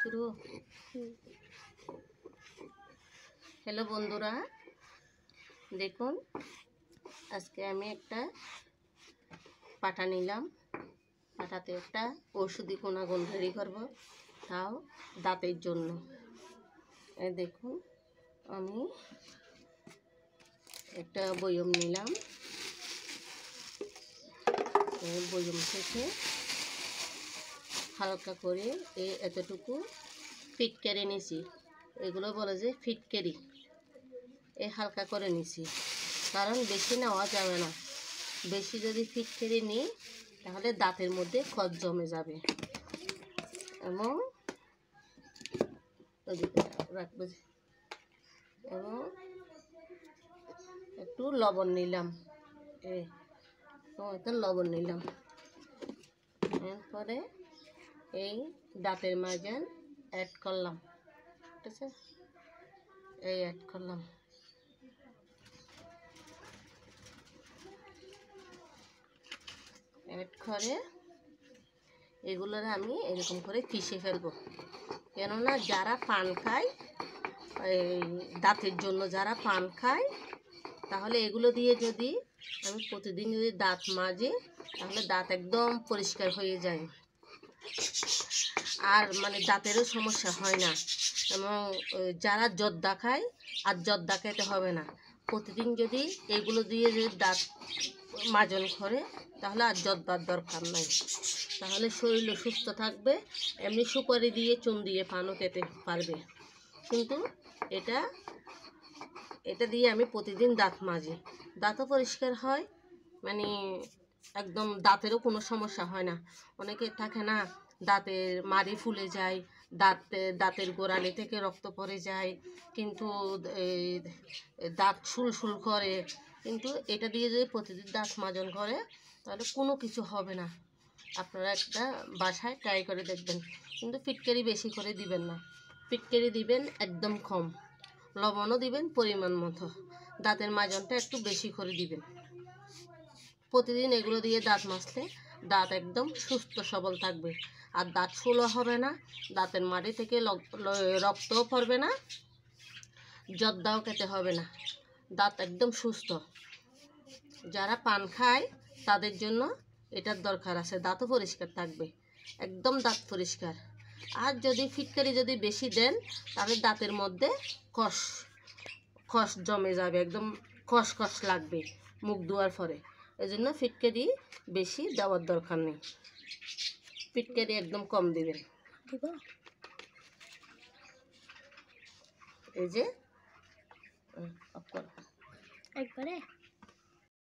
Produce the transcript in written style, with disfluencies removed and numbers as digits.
শুরু। হ্যালো বন্ধুরা, দেখুন আজকে আমি একটা পাটা নিলাম। পাটাতে একটা ঔষধি গুণাগুণ তৈরি করবো, তাও দাঁতের জন্য। এই দেখুন আমি একটা বয়ম নিলাম। এই বয়ম থেকে হালকা করে এতটুকু ফিটকারি নিছি। এগুলো বলে যে ফিটকারি, হালকা করে নিছি, কারণ বেশি নেওয়া যাবে না। বেশি যদি ফিটকারি নিই তাহলে দাঁতের মধ্যে খত জমে যাবে। এবং রাখবো, এবং একটু লবণ নিলাম। লবণ নিলাম, এরপরে এই দাঁতের মাজন অ্যাড করলাম। ঠিক আছে, এই অ্যাড করলাম। অ্যাড করে এগুলোর আমি এরকম করে পিষে ফেলবো। কেননা যারা পান খায়, এই দাঁতের জন্য যারা পান খায়, তাহলে এগুলো দিয়ে যদি আমি প্রতিদিন যদি দাঁত মাজি তাহলে দাঁত একদম পরিষ্কার হয়ে যায়, আর মানে দাঁতেরও সমস্যা হয় না। এবং যারা জর্দা খায় আর জর্দা খেতে হবে না। প্রতিদিন যদি এগুলো দিয়ে যদি দাঁত মাজন করে তাহলে আর জর্দার দরকার নাই। তাহলে শরীরও সুস্থ থাকবে। এমনি সুপারি দিয়ে চুন দিয়ে পানও খেতে পারবে। কিন্তু এটা দিয়ে আমি প্রতিদিন দাঁত মাজি, দাঁতও পরিষ্কার হয়, মানে একদম দাঁতেরও কোনো সমস্যা হয় না। অনেকে থাকে না, দাঁতের মাড়ি ফুলে যায়, দাঁতের গোড়ালি থেকে রক্ত পড়ে যায়, কিন্তু দাঁত শুলশুল করে। কিন্তু এটা দিয়ে যদি প্রতিদিন দাঁত মাজন করে তাহলে কোনো কিছু হবে না। আপনারা একটা বাসায় ট্রাই করে দেখবেন। কিন্তু ফিটকারি বেশি করে দিবেন না, ফিটকারি দিবেন একদম কম, লবণও দিবেন পরিমাণ মতো, দাঁতের মাজনটা একটু বেশি করে দিবেন। প্রতিদিন এগুলো দিয়ে দাঁত মাজলে দাঁত একদম সুস্থ সবল থাকবে, আর দাঁত ফুলও হবে না, দাঁতের মাড়ি থেকে রক্তও পড়বে না, জর্দাও খেতে হবে না, দাঁত একদম সুস্থ। যারা পান খায় তাদের জন্য এটার দরকার আছে, দাঁতও পরিষ্কার থাকবে, একদম দাঁত পরিষ্কার। আর যদি ফিটকারি যদি বেশি দেন তাহলে দাঁতের মধ্যে খস জমে যাবে, একদম খস লাগবে মুখ ধোয়ার পরে। এই জন্য ফিটকারি বেশি দেওয়ার দরকার নেই, ফিটকারি একদম কম দিবেন। এই যে একবারে